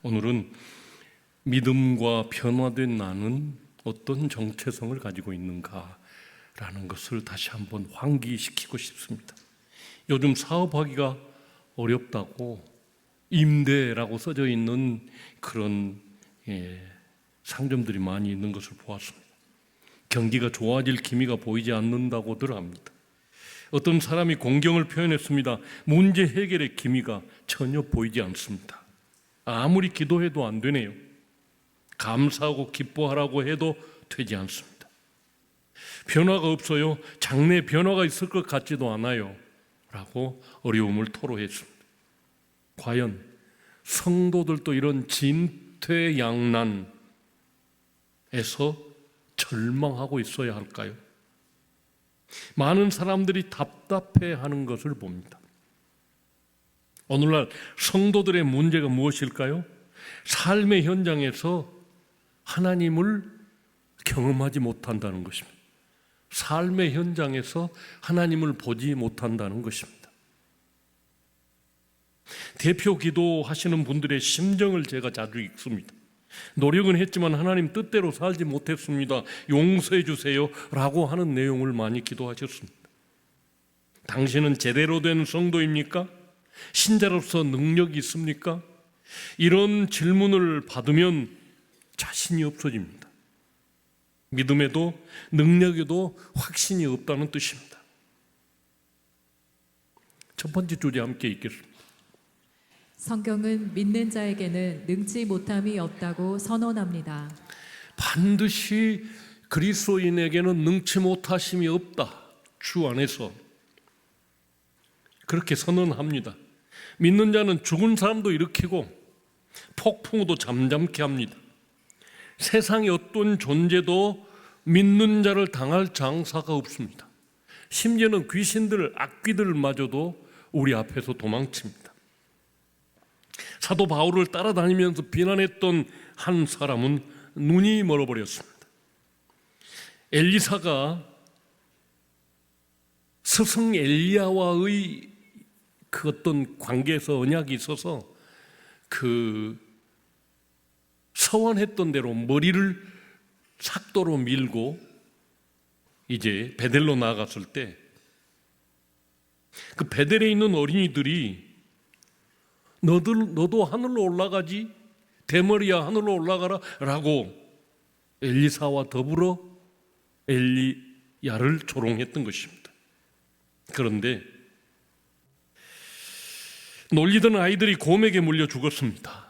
오늘은 믿음과 변화된 나는 어떤 정체성을 가지고 있는가라는 것을 다시 한번 환기시키고 싶습니다. 요즘 사업하기가 어렵다고 임대라고 써져 있는 그런 상점들이 많이 있는 것을 보았습니다. 경기가 좋아질 기미가 보이지 않는다고들 합니다. 어떤 사람이 공경을 표현했습니다. 문제 해결의 기미가 전혀 보이지 않습니다. 아무리 기도해도 안 되네요. 감사하고 기뻐하라고 해도 되지 않습니다. 변화가 없어요. 장래 변화가 있을 것 같지도 않아요. 라고 어려움을 토로했습니다. 과연 성도들도 이런 진퇴양난에서 절망하고 있어야 할까요? 많은 사람들이 답답해하는 것을 봅니다. 오늘날 성도들의 문제가 무엇일까요? 삶의 현장에서 하나님을 경험하지 못한다는 것입니다. 삶의 현장에서 하나님을 보지 못한다는 것입니다. 대표 기도하시는 분들의 심정을 제가 자주 읽습니다. 노력은 했지만 하나님 뜻대로 살지 못했습니다. 용서해 주세요 라고 하는 내용을 많이 기도하셨습니다. 당신은 제대로 된 성도입니까? 신자로서 능력이 있습니까? 이런 질문을 받으면 자신이 없어집니다. 믿음에도 능력에도 확신이 없다는 뜻입니다. 첫 번째 주제 함께 읽겠습니다. 성경은 믿는 자에게는 능치 못함이 없다고 선언합니다. 반드시 그리스도인에게는 능치 못하심이 없다. 주 안에서 그렇게 선언합니다. 믿는 자는 죽은 사람도 일으키고 폭풍우도 잠잠케 합니다. 세상의 어떤 존재도 믿는 자를 당할 장사가 없습니다. 심지어는 귀신들, 악귀들마저도 우리 앞에서 도망칩니다. 사도 바울을 따라다니면서 비난했던 한 사람은 눈이 멀어버렸습니다. 엘리사가 스승 엘리야와의 그 어떤 관계에서 언약이 있어서 그 서원했던 대로 머리를 삭도로 밀고 이제 베델로 나아갔을 때 그 베델에 있는 어린이들이 너도 하늘로 올라가지, 대머리야 하늘로 올라가라 라고 엘리사와 더불어 엘리야를 조롱했던 것입니다. 그런데 놀리던 아이들이 곰에게 물려 죽었습니다.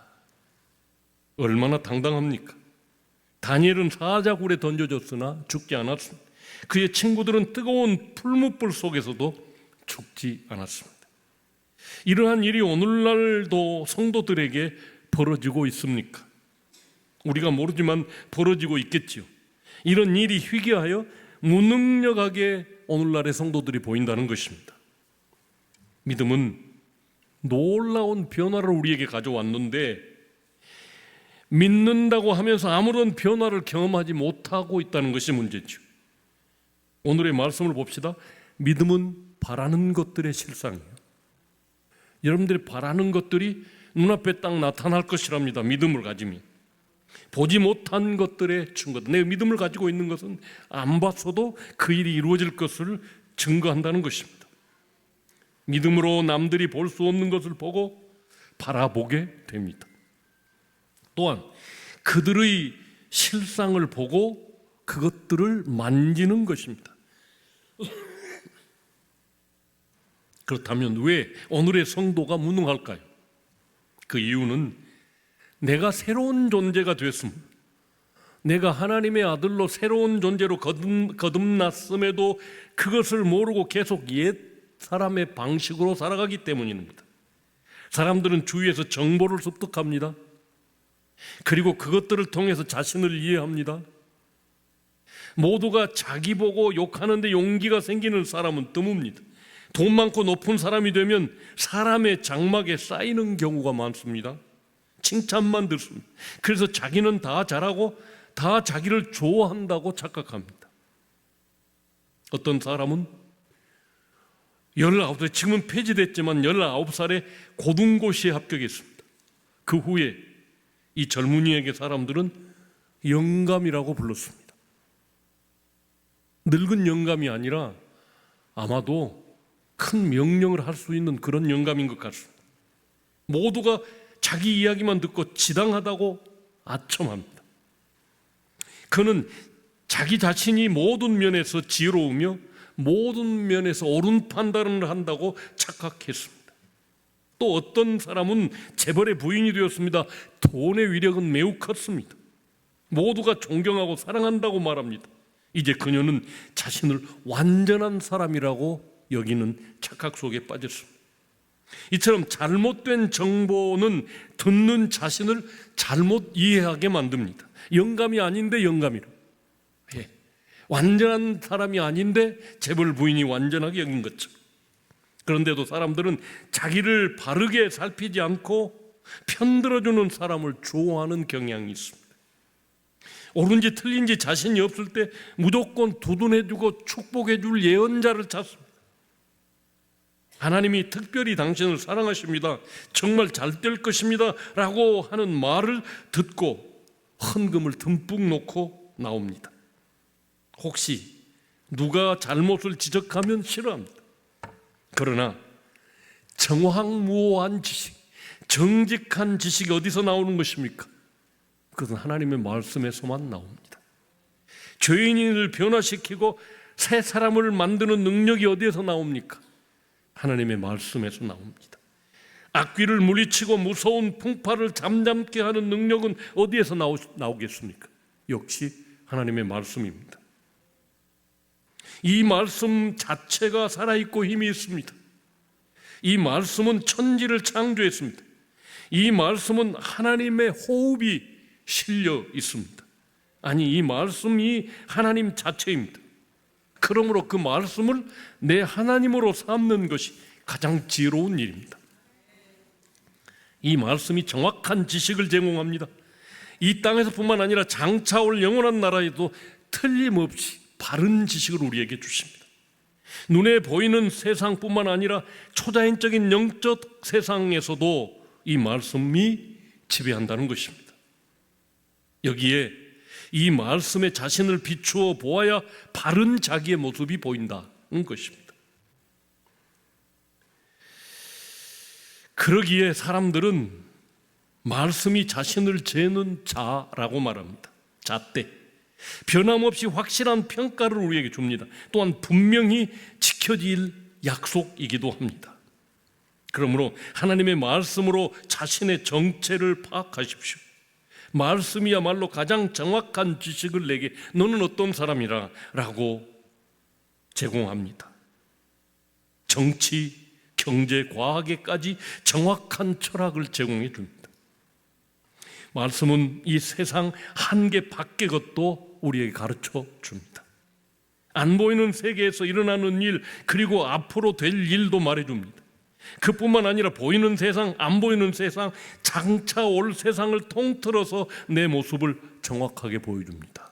얼마나 당당합니까? 다니엘은 사자굴에 던져졌으나 죽지 않았습니다. 그의 친구들은 뜨거운 풀무불 속에서도 죽지 않았습니다. 이러한 일이 오늘날도 성도들에게 벌어지고 있습니까? 우리가 모르지만 벌어지고 있겠지요. 이런 일이 희귀하여 무능력하게 오늘날의 성도들이 보인다는 것입니다. 믿음은 놀라운 변화를 우리에게 가져왔는데 믿는다고 하면서 아무런 변화를 경험하지 못하고 있다는 것이 문제죠. 오늘의 말씀을 봅시다. 믿음은 바라는 것들의 실상이에요. 여러분들이 바라는 것들이 눈앞에 딱 나타날 것이랍니다. 믿음을 가지면. 보지 못한 것들의 증거. 내 믿음을 가지고 있는 것은 안 봤어도 그 일이 이루어질 것을 증거한다는 것입니다. 믿음으로 남들이 볼 수 없는 것을 보고 바라보게 됩니다. 또한 그들의 실상을 보고 그것들을 만지는 것입니다. 그렇다면 왜 오늘의 성도가 무능할까요? 그 이유는 내가 새로운 존재가 됐습니다. 내가 하나님의 아들로 새로운 존재로 거듭났음에도 그것을 모르고 계속 옛 사람의 방식으로 살아가기 때문입니다. 사람들은 주위에서 정보를 습득합니다. 그리고 그것들을 통해서 자신을 이해합니다. 모두가 자기 보고 욕하는데 용기가 생기는 사람은 드뭅니다. 돈 많고 높은 사람이 되면 사람의 장막에 쌓이는 경우가 많습니다. 칭찬만 듣습니다. 그래서 자기는 다 잘하고 다 자기를 좋아한다고 착각합니다. 어떤 사람은 19살, 지금은 폐지됐지만 19살에 고등고시에 합격했습니다. 그 후에 이 젊은이에게 사람들은 영감이라고 불렀습니다. 늙은 영감이 아니라 아마도 큰 명령을 할 수 있는 그런 영감인 것 같습니다. 모두가 자기 이야기만 듣고 지당하다고 아첨합니다. 그는 자기 자신이 모든 면에서 지혜로우며 모든 면에서 옳은 판단을 한다고 착각했습니다. 또 어떤 사람은 재벌의 부인이 되었습니다. 돈의 위력은 매우 컸습니다. 모두가 존경하고 사랑한다고 말합니다. 이제 그녀는 자신을 완전한 사람이라고 여기는 착각 속에 빠졌습니다. 이처럼 잘못된 정보는 듣는 자신을 잘못 이해하게 만듭니다. 영감이 아닌데 영감이라. 완전한 사람이 아닌데 재벌 부인이 완전하게 여긴 것처럼. 그런데도 사람들은 자기를 바르게 살피지 않고 편들어주는 사람을 좋아하는 경향이 있습니다. 옳은지 틀린지 자신이 없을 때 무조건 두둔해주고 축복해줄 예언자를 찾습니다. 하나님이 특별히 당신을 사랑하십니다. 정말 잘 될 것입니다. 라고 하는 말을 듣고 헌금을 듬뿍 놓고 나옵니다. 혹시 누가 잘못을 지적하면 싫어합니다. 그러나 정황무오한 지식, 정직한 지식이 어디서 나오는 것입니까? 그것은 하나님의 말씀에서만 나옵니다. 죄인을 변화시키고 새 사람을 만드는 능력이 어디에서 나옵니까? 하나님의 말씀에서 나옵니다. 악귀를 물리치고 무서운 풍파를 잠잠케 하는 능력은 어디에서 나오겠습니까? 역시 하나님의 말씀입니다. 이 말씀 자체가 살아있고 힘이 있습니다. 이 말씀은 천지를 창조했습니다. 이 말씀은 하나님의 호흡이 실려 있습니다. 아니, 이 말씀이 하나님 자체입니다. 그러므로 그 말씀을 내 하나님으로 삼는 것이 가장 지혜로운 일입니다. 이 말씀이 정확한 지식을 제공합니다. 이 땅에서뿐만 아니라 장차 올 영원한 나라에도 틀림없이 바른 지식을 우리에게 주십니다. 눈에 보이는 세상뿐만 아니라 초자연적인 영적 세상에서도 이 말씀이 지배한다는 것입니다. 여기에 이 말씀에 자신을 비추어 보아야 바른 자기의 모습이 보인다는 것입니다. 그러기에 사람들은 말씀이 자신을 재는 자라고 말합니다. 잣대. 변함없이 확실한 평가를 우리에게 줍니다. 또한 분명히 지켜질 약속이기도 합니다. 그러므로 하나님의 말씀으로 자신의 정체를 파악하십시오. 말씀이야말로 가장 정확한 지식을 내게 너는 어떤 사람이라 라고 제공합니다. 정치, 경제, 과학에까지 정확한 철학을 제공해 줍니다. 말씀은 이 세상 한계 밖의 것도 우리에게 가르쳐 줍니다. 안 보이는 세계에서 일어나는 일, 그리고 앞으로 될 일도 말해줍니다. 그뿐만 아니라 보이는 세상, 안 보이는 세상, 장차 올 세상을 통틀어서 내 모습을 정확하게 보여줍니다.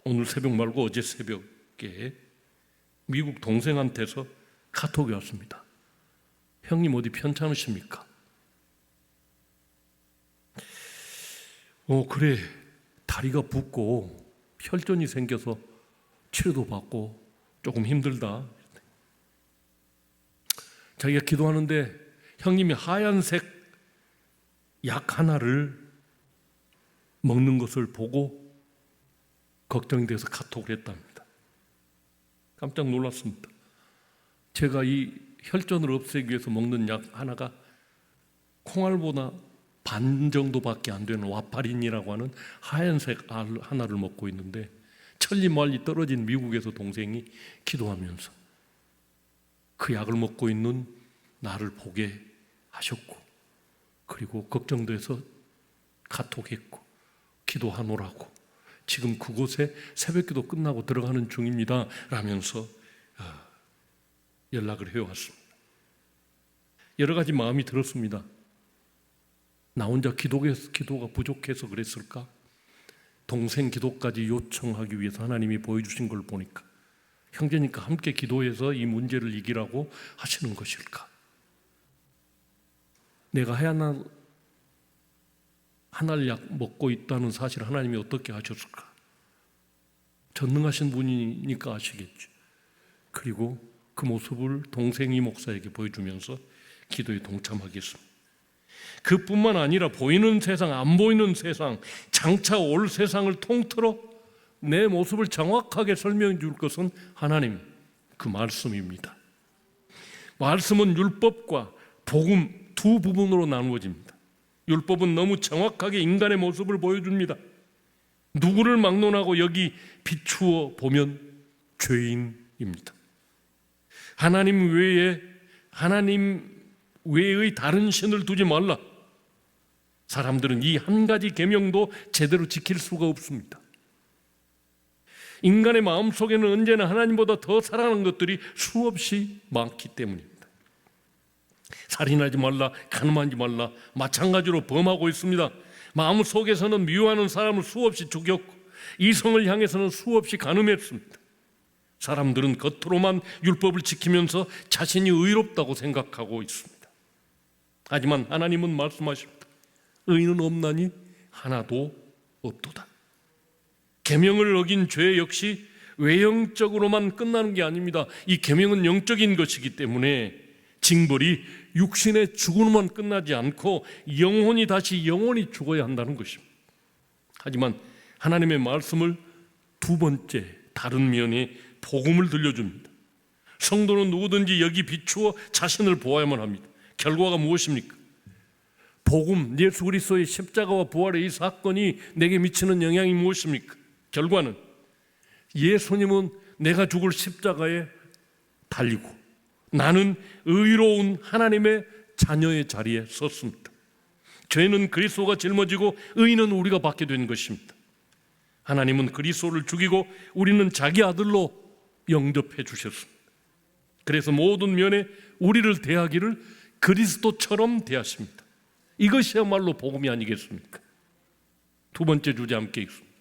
오늘 새벽 말고 어제 새벽에 미국 동생한테서 카톡이 왔습니다. 형님 어디 편찮으십니까? 그래, 다리가 붓고 혈전이 생겨서 치료도 받고 조금 힘들다. 자기가 기도하는데 형님이 하얀색 약 하나를 먹는 것을 보고 걱정이 돼서 카톡을 했답니다. 깜짝 놀랐습니다. 제가 이 혈전을 없애기 위해서 먹는 약 하나가 콩알보다 반 정도밖에 안 되는 와파린이라고 하는 하얀색 알 하나를 먹고 있는데 천리말리 떨어진 미국에서 동생이 기도하면서 그 약을 먹고 있는 나를 보게 하셨고, 그리고 걱정돼서 카톡했고 기도하노라고, 지금 그곳에 새벽기도 끝나고 들어가는 중입니다 라면서 연락을 해왔습니다. 여러 가지 마음이 들었습니다. 나 혼자 기도가 부족해서 그랬을까? 동생 기도까지 요청하기 위해서 하나님이 보여주신 걸 보니까 형제니까 함께 기도해서 이 문제를 이기라고 하시는 것일까? 내가 한알 약 먹고 있다는 사실 하나님이 어떻게 아셨을까? 전능하신 분이니까 아시겠죠. 그리고 그 모습을 동생이 목사에게 보여주면서 기도에 동참하겠습니다. 그뿐만 아니라 보이는 세상, 안 보이는 세상, 장차 올 세상을 통틀어 내 모습을 정확하게 설명해 줄 것은 하나님, 그 말씀입니다. 말씀은 율법과 복음 두 부분으로 나누어집니다. 율법은 너무 정확하게 인간의 모습을 보여줍니다. 누구를 막론하고 여기 비추어 보면 죄인입니다. 하나님 외의 다른 신을 두지 말라. 사람들은 이 한 가지 계명도 제대로 지킬 수가 없습니다. 인간의 마음속에는 언제나 하나님보다 더 사랑하는 것들이 수없이 많기 때문입니다. 살인하지 말라, 간음하지 말라, 마찬가지로 범하고 있습니다. 마음속에서는 미워하는 사람을 수없이 죽였고 이성을 향해서는 수없이 간음했습니다. 사람들은 겉으로만 율법을 지키면서 자신이 의롭다고 생각하고 있습니다. 하지만 하나님은 말씀하십니다. 의인은 없나니 하나도 없도다. 계명을 어긴 죄 역시 외형적으로만 끝나는 게 아닙니다. 이 계명은 영적인 것이기 때문에 징벌이 육신의 죽음만 끝나지 않고 영혼이 다시 영원히 죽어야 한다는 것입니다. 하지만 하나님의 말씀을 두 번째 다른 면에 복음을 들려줍니다. 성도는 누구든지 여기 비추어 자신을 보아야만 합니다. 결과가 무엇입니까? 복음, 예수 그리스도의 십자가와 부활의 이 사건이 내게 미치는 영향이 무엇입니까? 결과는 예수님은 내가 죽을 십자가에 달리고 나는 의로운 하나님의 자녀의 자리에 섰습니다. 죄는 그리스도가 짊어지고 의는 우리가 받게 된 것입니다. 하나님은 그리스도를 죽이고 우리는 자기 아들로 영접해 주셨습니다. 그래서 모든 면에 우리를 대하기를 그리스도처럼 대하십니다. 이것이야말로 복음이 아니겠습니까? 두 번째 주제 함께 읽습니다.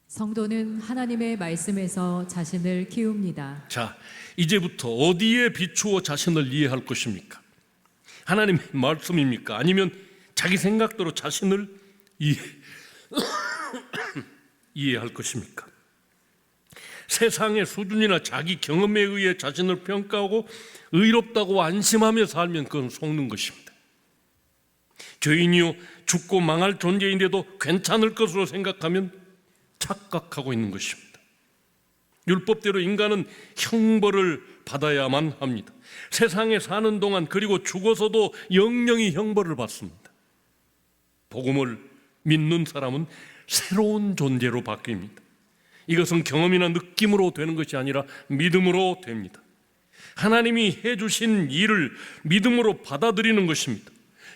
성도는 하나님의 말씀에서 자신을 키웁니다. 자, 이제부터 어디에 비추어 자신을 이해할 것입니까? 하나님의 말씀입니까? 아니면 자기 생각대로 자신을 이해할 것입니까? 세상의 수준이나 자기 경험에 의해 자신을 평가하고 의롭다고 안심하며 살면 그건 속는 것입니다. 죄인이요 죽고 망할 존재인데도 괜찮을 것으로 생각하면 착각하고 있는 것입니다. 율법대로 인간은 형벌을 받아야만 합니다. 세상에 사는 동안 그리고 죽어서도 영영이 형벌을 받습니다. 복음을 믿는 사람은 새로운 존재로 바뀝니다. 이것은 경험이나 느낌으로 되는 것이 아니라 믿음으로 됩니다. 하나님이 해주신 일을 믿음으로 받아들이는 것입니다.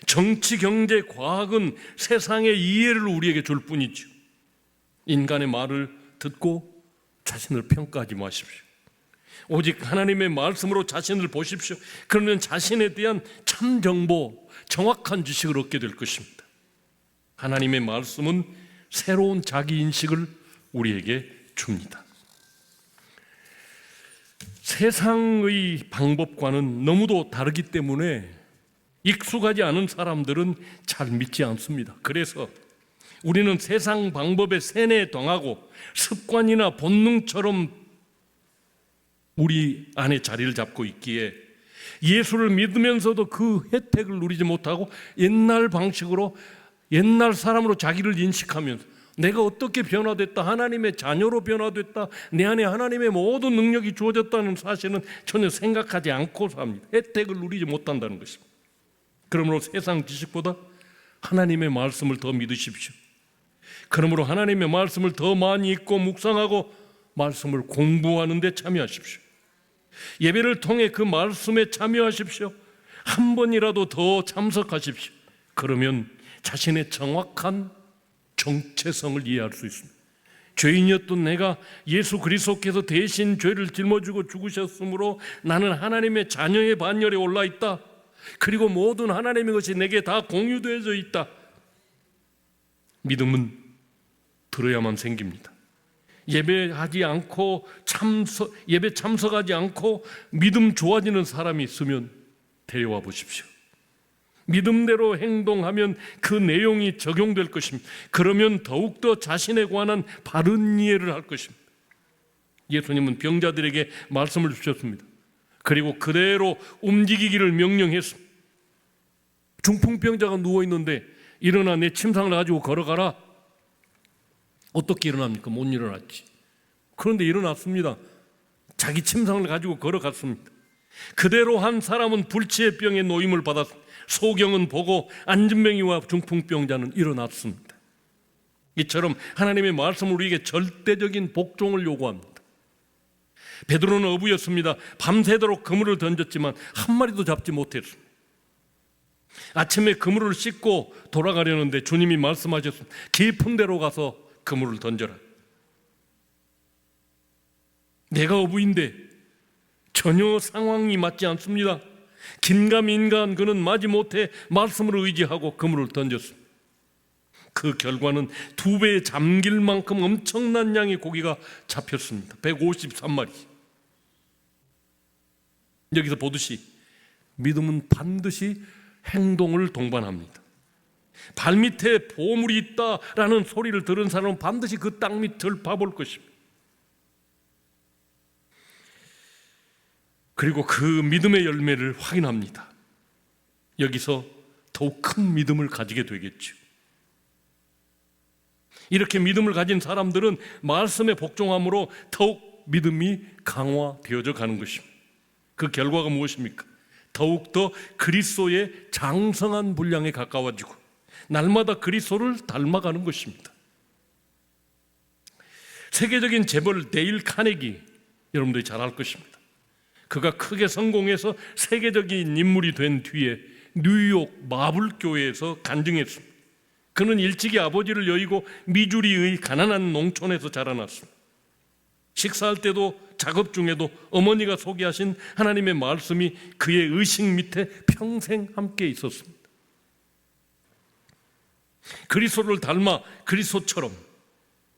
정치, 경제, 과학은 세상의 이해를 우리에게 줄 뿐이죠. 인간의 말을 듣고 자신을 평가하지 마십시오. 오직 하나님의 말씀으로 자신을 보십시오. 그러면 자신에 대한 참 정보, 정확한 지식을 얻게 될 것입니다. 하나님의 말씀은 새로운 자기 인식을 우리에게 줍니다. 세상의 방법과는 너무도 다르기 때문에 익숙하지 않은 사람들은 잘 믿지 않습니다. 그래서 우리는 세상 방법에 세뇌당하고 습관이나 본능처럼 우리 안에 자리를 잡고 있기에 예수를 믿으면서도 그 혜택을 누리지 못하고 옛날 방식으로 옛날 사람으로 자기를 인식하면서 내가 어떻게 변화됐다, 하나님의 자녀로 변화됐다, 내 안에 하나님의 모든 능력이 주어졌다는 사실은 전혀 생각하지 않고 삽니다. 혜택을 누리지 못한다는 것입니다. 그러므로 세상 지식보다 하나님의 말씀을 더 믿으십시오. 그러므로 하나님의 말씀을 더 많이 읽고 묵상하고 말씀을 공부하는 데 참여하십시오. 예배를 통해 그 말씀에 참여하십시오. 한 번이라도 더 참석하십시오. 그러면 자신의 정확한 정체성을 이해할 수 있습니다. 죄인이었던 내가 예수 그리스도께서 대신 죄를 짊어지고 죽으셨으므로 나는 하나님의 자녀의 반열에 올라 있다. 그리고 모든 하나님의 것이 내게 다 공유되어져 있다. 믿음은 들어야만 생깁니다. 예배하지 않고 예배 참석하지 않고 믿음 좋아지는 사람이 있으면 데려와 보십시오. 믿음대로 행동하면 그 내용이 적용될 것입니다. 그러면 더욱더 자신에 관한 바른 이해를 할 것입니다. 예수님은 병자들에게 말씀을 주셨습니다. 그리고 그대로 움직이기를 명령했습니다. 중풍병자가 누워있는데 일어나 내 침상을 가지고 걸어가라. 어떻게 일어납니까? 못 일어났지. 그런데 일어났습니다. 자기 침상을 가지고 걸어갔습니다. 그대로 한 사람은 불치의 병에 노임을 받았습니다. 소경은 보고 안진뱅이와 중풍병자는 일어났습니다. 이처럼 하나님의 말씀은 우리에게 절대적인 복종을 요구합니다. 베드로는 어부였습니다. 밤새도록 그물을 던졌지만 한 마리도 잡지 못했습니다. 아침에 그물을 씻고 돌아가려는데 주님이 말씀하셨습니다. 깊은 데로 가서 그물을 던져라. 내가 어부인데 전혀 상황이 맞지 않습니다. 긴가민가한 그는 마지못해 말씀을 의지하고 그물을 던졌습니다. 그 결과는 2배에 잠길 만큼 엄청난 양의 고기가 잡혔습니다. 153마리. 여기서 보듯이 믿음은 반드시 행동을 동반합니다. 발밑에 보물이 있다라는 소리를 들은 사람은 반드시 그 땅 밑을 봐볼 것입니다. 그리고 그 믿음의 열매를 확인합니다. 여기서 더욱 큰 믿음을 가지게 되겠죠. 이렇게 믿음을 가진 사람들은 말씀에 복종함으로 더욱 믿음이 강화되어져 가는 것입니다. 그 결과가 무엇입니까? 더욱더 그리스도의 장성한 분량에 가까워지고 날마다 그리스도를 닮아가는 것입니다. 세계적인 재벌 데일 카네기, 여러분들이 잘 알 것입니다. 그가 크게 성공해서 세계적인 인물이 된 뒤에 뉴욕 마블교회에서 간증했습니다. 그는 일찍이 아버지를 여의고 미주리의 가난한 농촌에서 자라났습니다. 식사할 때도 작업 중에도 어머니가 소개하신 하나님의 말씀이 그의 의식 밑에 평생 함께 있었습니다. 그리스도를 닮아 그리스도처럼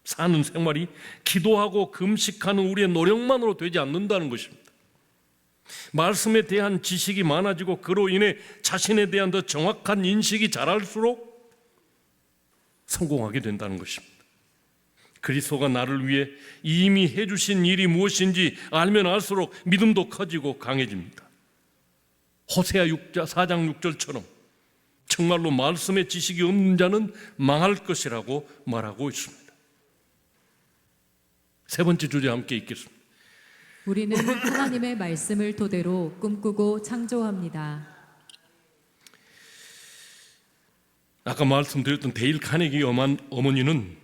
사는 생활이 기도하고 금식하는 우리의 노력만으로 되지 않는다는 것입니다. 말씀에 대한 지식이 많아지고 그로 인해 자신에 대한 더 정확한 인식이 자랄수록 성공하게 된다는 것입니다. 그리스도가 나를 위해 이미 해주신 일이 무엇인지 알면 알수록 믿음도 커지고 강해집니다. 호세아 4장 6절처럼 정말로 말씀의 지식이 없는 자는 망할 것이라고 말하고 있습니다. 세 번째 주제 함께 읽겠습니다. 우리는 하나님의 말씀을 토대로 꿈꾸고 창조합니다. 아까 말씀드렸던 데일 카네기 어머니는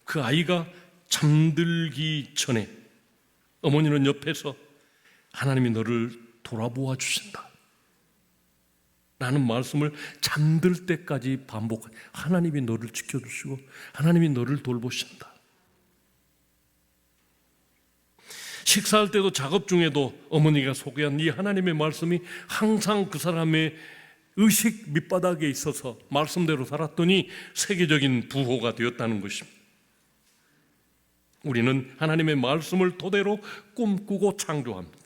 그 아이가 잠들기 전에 어머니는 옆에서 하나님이 너를 돌아보아 주신다 라는 말씀을 잠들 때까지 반복해. 하나님이 너를 지켜주시고 하나님이 너를 돌보신다. 식사할 때도 작업 중에도 어머니가 소개한 이 하나님의 말씀이 항상 그 사람의 의식 밑바닥에 있어서 말씀대로 살았더니 세계적인 부호가 되었다는 것입니다. 우리는 하나님의 말씀을 토대로 꿈꾸고 창조합니다.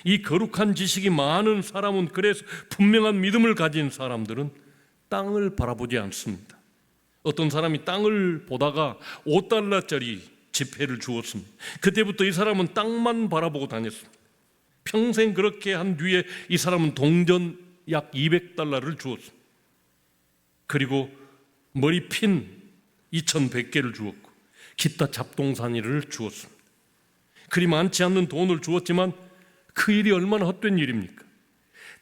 이 거룩한 지식이 많은 사람은, 그래서 분명한 믿음을 가진 사람들은 땅을 바라보지 않습니다. 어떤 사람이 땅을 보다가 5달러짜리 지폐를 주었습니다. 그때부터 이 사람은 땅만 바라보고 다녔습니다. 평생 그렇게 한 뒤에 이 사람은 동전 약 200달러를 주었습니다. 그리고 머리 핀 2100개를 주었고 기타 잡동사니를 주었습니다. 그리 많지 않는 돈을 주었지만 그 일이 얼마나 헛된 일입니까?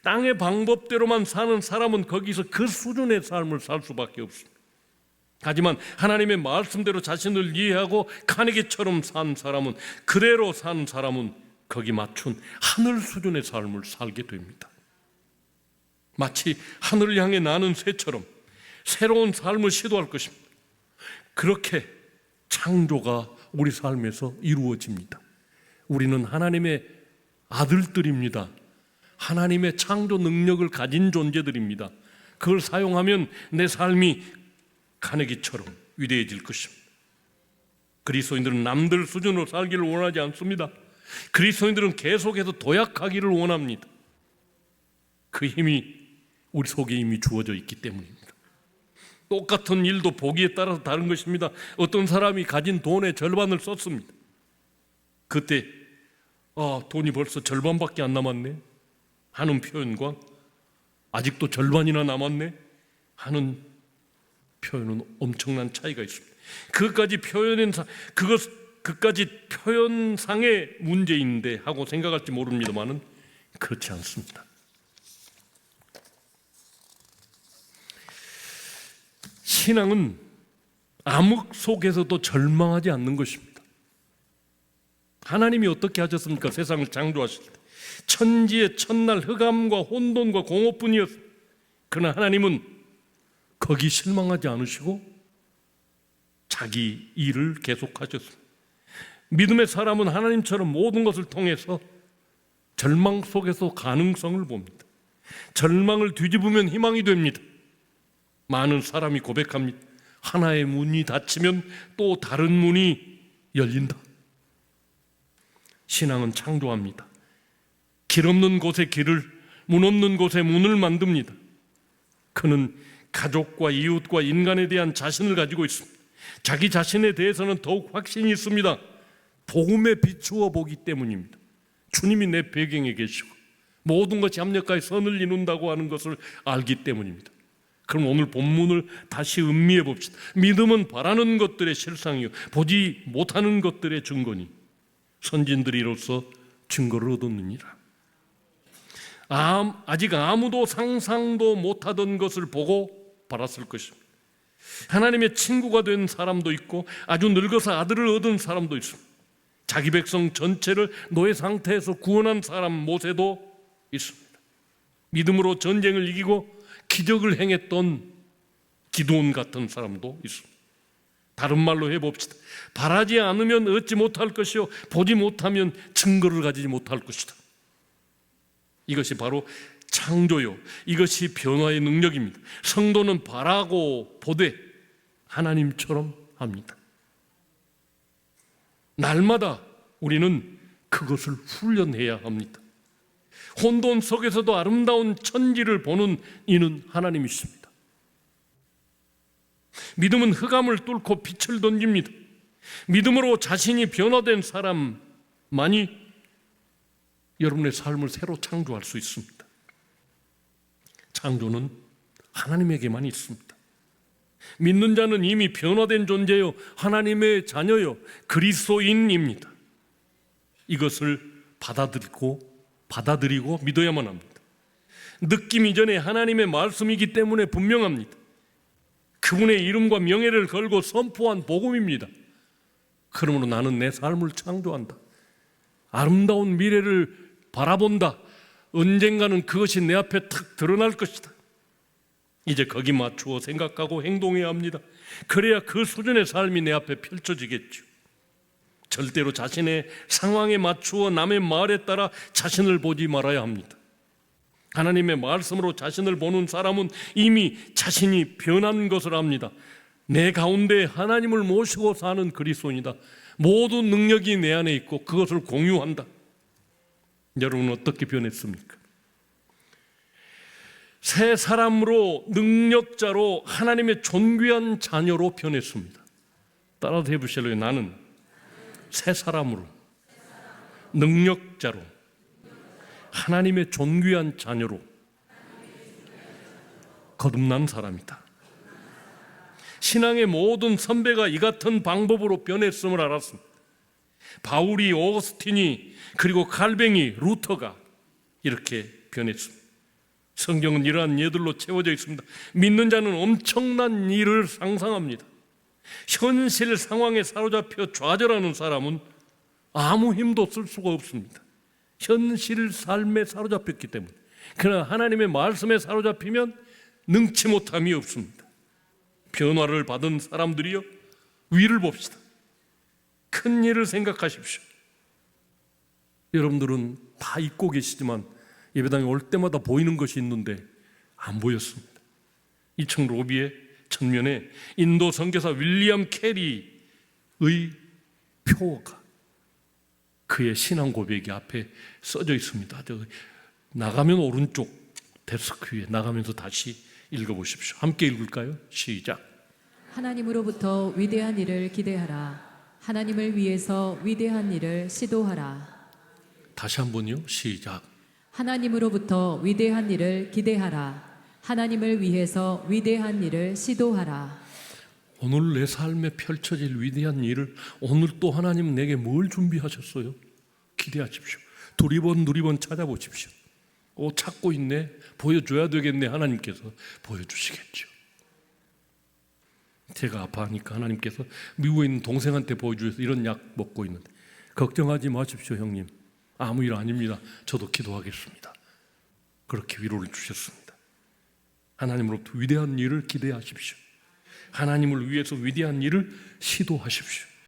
땅의 방법대로만 사는 사람은 거기서 그 수준의 삶을 살 수밖에 없습니다. 하지만 하나님의 말씀대로 자신을 이해하고 카네기처럼 산 사람은, 그대로 산 사람은 거기 맞춘 하늘 수준의 삶을 살게 됩니다. 마치 하늘을 향해 나는 새처럼 새로운 삶을 시도할 것입니다. 그렇게 창조가 우리 삶에서 이루어집니다. 우리는 하나님의 아들들입니다. 하나님의 창조 능력을 가진 존재들입니다. 그걸 사용하면 내 삶이 카네기처럼 위대해질 것입니다. 그리스도인들은 남들 수준으로 살기를 원하지 않습니다. 그리스도인들은 계속해서 도약하기를 원합니다. 그 힘이 우리 속에 이미 주어져 있기 때문입니다. 똑같은 일도 보기에 따라서 다른 것입니다. 어떤 사람이 가진 돈의 절반을 썼습니다. 그때 돈이 벌써 절반밖에 안 남았네 하는 표현과 아직도 절반이나 남았네 하는 표현은 엄청난 차이가 있습니다. 그까지 표현상의 문제인데 하고 생각할지 모릅니다만은 그렇지 않습니다. 신앙은 암흑 속에서도 절망하지 않는 것입니다. 하나님이 어떻게 하셨습니까? 세상을 창조하실 때 천지의 첫날 흑암과 혼돈과 공허뿐이었습니다. 그러나 하나님은 거기 실망하지 않으시고 자기 일을 계속하셨습니다. 믿음의 사람은 하나님처럼 모든 것을 통해서 절망 속에서 가능성을 봅니다. 절망을 뒤집으면 희망이 됩니다. 많은 사람이 고백합니다. 하나의 문이 닫히면 또 다른 문이 열린다. 신앙은 창조합니다. 길 없는 곳에 길을, 문 없는 곳에 문을 만듭니다. 그는 가족과 이웃과 인간에 대한 자신을 가지고 있습니다. 자기 자신에 대해서는 더욱 확신이 있습니다. 복음에 비추어 보기 때문입니다. 주님이 내 배경에 계시고 모든 것이 합력하여 선을 이룬다고 하는 것을 알기 때문입니다. 그럼 오늘 본문을 다시 음미해 봅시다. 믿음은 바라는 것들의 실상이요 보지 못하는 것들의 증거니 선진들이 이로써 증거를 얻었느니라. 아직 아무도 상상도 못하던 것을 보고 바랐을 것입니다. 하나님의 친구가 된 사람도 있고 아주 늙어서 아들을 얻은 사람도 있습니다. 자기 백성 전체를 노예 상태에서 구원한 사람 모세도 있습니다. 믿음으로 전쟁을 이기고 기적을 행했던 기드온 같은 사람도 있습니다. 다른 말로 해봅시다. 바라지 않으면 얻지 못할 것이요 보지 못하면 증거를 가지지 못할 것이다. 이것이 바로 창조요, 이것이 변화의 능력입니다. 성도는 바라고 보되 하나님처럼 합니다. 날마다 우리는 그것을 훈련해야 합니다. 혼돈 속에서도 아름다운 천지를 보는 이는 하나님이십니다. 믿음은 흑암을 뚫고 빛을 던집니다. 믿음으로 자신이 변화된 사람만이 여러분의 삶을 새로 창조할 수 있습니다. 창조는 하나님에게만 있습니다. 믿는 자는 이미 변화된 존재요 하나님의 자녀요 그리스도인입니다. 이것을 받아들이고 믿어야만 합니다. 느낌 이전에 하나님의 말씀이기 때문에 분명합니다. 그분의 이름과 명예를 걸고 선포한 복음입니다. 그러므로 나는 내 삶을 창조한다. 아름다운 미래를 바라본다. 언젠가는 그것이 내 앞에 탁 드러날 것이다. 이제 거기 맞추어 생각하고 행동해야 합니다. 그래야 그 수준의 삶이 내 앞에 펼쳐지겠죠. 절대로 자신의 상황에 맞추어 남의 말에 따라 자신을 보지 말아야 합니다. 하나님의 말씀으로 자신을 보는 사람은 이미 자신이 변한 것을 압니다. 내 가운데 하나님을 모시고 사는 그리스도인이다. 모든 능력이 내 안에 있고 그것을 공유한다. 여러분은 어떻게 변했습니까? 새 사람으로 능력자로 하나님의 존귀한 자녀로 변했습니다. 따라서 해보실래요? 나는 새 사람으로 능력자로 하나님의 존귀한 자녀로 거듭난 사람이다. 신앙의 모든 선배가 이 같은 방법으로 변했음을 알았습니다. 바울이, 오거스틴이, 그리고 칼뱅이, 루터가 이렇게 변했습니다. 성경은 이러한 예들로 채워져 있습니다. 믿는 자는 엄청난 일을 상상합니다. 현실 상황에 사로잡혀 좌절하는 사람은 아무 힘도 쓸 수가 없습니다. 현실 삶에 사로잡혔기 때문에. 그러나 하나님의 말씀에 사로잡히면 능치 못함이 없습니다. 변화를 받은 사람들이요, 위를 봅시다. 큰 일을 생각하십시오. 여러분들은 다 잊고 계시지만 예배당에 올 때마다 보이는 것이 있는데 안 보였습니다. 2층 로비의 전면에 인도 선교사 윌리엄 캐리의 표가, 그의 신앙 고백이 앞에 써져 있습니다. 나가면 오른쪽 데스크 위에 나가면서 다시 읽어보십시오. 함께 읽을까요? 시작. 하나님으로부터 위대한 일을 기대하라. 하나님을 위해서 위대한 일을 시도하라. 다시 한번요. 시작. 하나님으로부터 위대한 일을 기대하라. 하나님을 위해서 위대한 일을 시도하라. 오늘 내 삶에 펼쳐질 위대한 일을 오늘 또 하나님 내게 뭘 준비하셨어요? 기대하십시오. 두리번 찾아보십시오. 찾고 있네. 보여줘야 되겠네. 하나님께서 보여주시겠죠. 제가 아파하니까 하나님께서 미국에 있는 동생한테 보여주셔서 이런 약 먹고 있는데 걱정하지 마십시오 형님. 아무 일 아닙니다. 저도 기도하겠습니다. 그렇게 위로를 주셨습니다. 하나님으로부터 위대한 일을 기대하십시오. 하나님을 위해서 위대한 일을 시도하십시오.